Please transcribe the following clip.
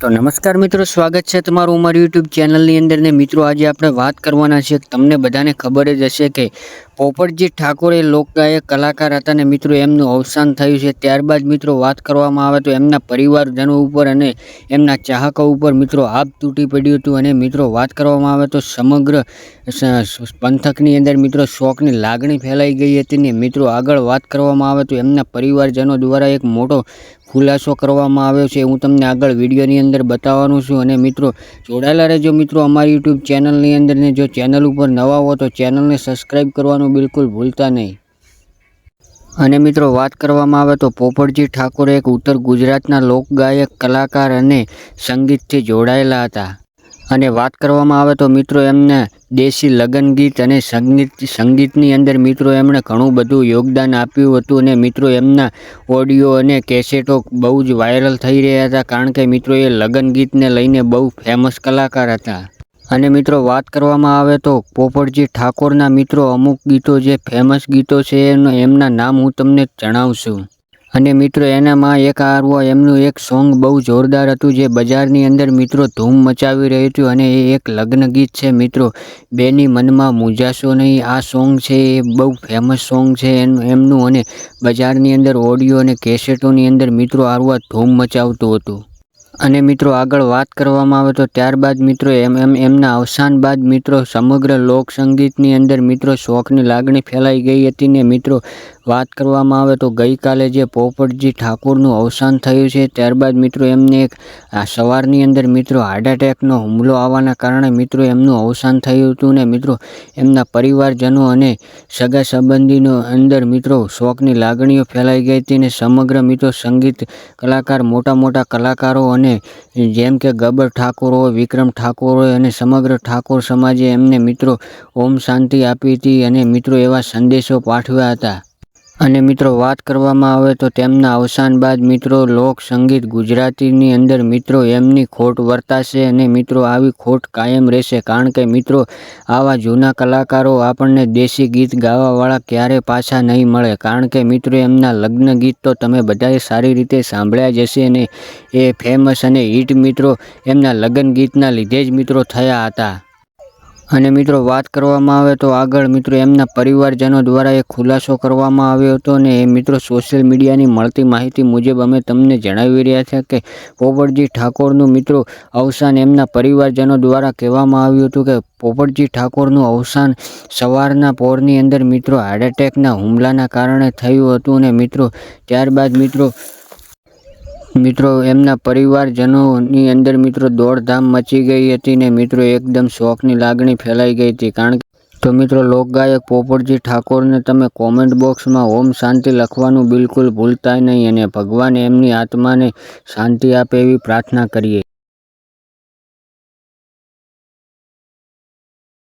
तो नमस्कार मित्रों, स्वागत है તમારું અમારી YouTube ચેનલની અંદર ને મિત્રો આજે આપણે વાત કરવાના છે। તમને બધાને ખબર જ હશે કે પોપટજી ઠાકોર એ લોકગાયક કલાકાર હતા ને મિત્રો એમનું અવસાન થયું છે। ત્યારબાદ મિત્રો વાત કરવામાં આવે તો એમના પરિવારજનો ઉપર અને એમના ચાહકો ઉપર મિત્રો આભ તૂટી પડ્યું હતું અને મિત્રો વાત કરવામાં આવે તો સમગ્ર પંથકની અંદર મિત્રો શોકની લાગણી ફેલાઈ ગઈ હતી ને મિત્રો આગળ વાત કરવામાં આવે તો એમના પરિવારજનો દ્વારા એક મોટો ખુલાસો કરવામાં આવ્યો છે। હું તમને આગળ વિડીયોની અંદર બતાવવાનું છું અને મિત્રો જોડાયેલા રહેજો મિત્રો અમારી YouTube ચેનલની અંદર ને જો ચેનલ ઉપર નવા હો તો ચેનલને સબસ્ક્રાઈબ કરવાનું બિલકુલ ભૂલતા નહીં। અને મિત્રો વાત કરવામાં આવે તો પોપટજી ઠાકોર એક ઉત્તર ગુજરાતના લોકગાયક કલાકાર અને સંગીતથી જોડાયેલા હતા અને વાત કરવામાં આવે તો મિત્રો એમને દેશી લગ્ન ગીત અને સંગીતની અંદર મિત્રો એમણે ઘણું બધું યોગદાન આપ્યું હતું અને મિત્રો એમના ઓડિયો અને કેસેટો બહુ જ વાયરલ થઈ રહ્યા હતા કારણ કે મિત્રો એ લગ્ન ગીતને લઈને બહુ ફેમસ કલાકાર હતા। અને મિત્રો વાત કરવામાં આવે તો પોપટજી ઠાકોરના મિત્રો અમુક ગીતો જે ફેમસ ગીતો છે એમના નામ હું તમને જણાવું છું। અને મિત્રો એનામાં એક એમનું એક સોંગ બહુ જોરદાર હતું જે બજારની અંદર મિત્રો ધૂમ મચાવી રહ્યું હતું અને એ એક લગ્ન ગીત છે મિત્રો, બેની મનમાં મૂંઝાશો નહીં। આ સોંગ છે એ બહુ ફેમસ સોંગ છે એમનું અને બજારની અંદર ઓડિયો અને કેસેટોની અંદર મિત્રો ધૂમ મચાવતું હતું। અને મિત્રો આગળ વાત કરવામાં આવે તો ત્યારબાદ મિત્રો એમના અવસાન બાદ મિત્રો સમગ્ર લોકસંગીતની અંદર મિત્રો શોકની લાગણી ફેલાઈ ગઈ હતી ને મિત્રો વાત કરવામાં આવે તો ગઈકાલે જે પોપટજી ઠાકોરનું અવસાન થયું છે ત્યારબાદ મિત્રો એમને એક સવારની અંદર મિત્રો હાર્ટ એટેકનો હુમલો આવવાના કારણે મિત્રો એમનું અવસાન થયું હતું ને મિત્રો એમના પરિવારજનો અને સગા સંબંધીનો અંદર મિત્રો શોકની લાગણીઓ ફેલાઈ ગઈ હતી ને સમગ્ર મિત્રો સંગીત કલાકાર મોટા કલાકારો અને જેમ કે ગબ્બર ઠાકોર હોય, વિક્રમ ઠાકોર હોય અને સમગ્ર ઠાકોર સમાજે એમને મિત્રો ઓમ શાંતિ આપી હતી અને મિત્રો એવા સંદેશો પાઠવ્યા હતા। અને મિત્રો વાત કરવામાં આવે તો તેમના અવસાન બાદ મિત્રો લોક સંગીત ગુજરાતીની અંદર મિત્રો એમની ખોટ વર્તાશે અને મિત્રો આવી ખોટ કાયમ રહેશે કારણ કે મિત્રો આવા જૂના કલાકારો આપણને દેશી ગીત ગાવાવાળા ક્યારે પાછા નહીં મળે કારણ કે મિત્રો એમના લગ્ન ગીત તો તમે બધાએ સારી રીતે સાંભળ્યા જ હશે અને એ ફેમસ અને હિટ મિત્રો એમના લગ્ન ગીતના લીધે જ મિત્રો થયા હતા। અને મિત્રો વાત કરવામાં આવે તો આગળ મિત્રો એમના પરિવારજનો દ્વારા એક ખુલાસો કરવામાં આવ્યો હતો અને એ મિત્રો સોશિયલ મીડિયાની મળતી માહિતી મુજબ અમે તમને જણાવી રહ્યા છે કે પોપટજી ઠાકોરનું મિત્રો અવસાન એમના પરિવારજનો દ્વારા કહેવામાં આવ્યું હતું કે પોપટજી ઠાકોરનું અવસાન સવારના પોરની અંદર મિત્રો હાર્ટ એટેકના હુમલાના કારણે થયું હતું અને મિત્રો ત્યારબાદ મિત્રો એમના પરિવારજનોની અંદર મિત્રો દોડધામ મચી ગઈ હતી ને મિત્રો એકદમ શોકની લાગણી ફેલાઈ ગઈ હતી કારણ તો મિત્રો લોકગાયક પોપટજી ઠાકોરને તમે કોમેન્ટ બોક્સમાં ઓમ શાંતિ લખવાનું બિલકુલ ભૂલતા નહીં અને ભગવાન એમની આત્માને શાંતિ આપે એવી પ્રાર્થના કરીએ।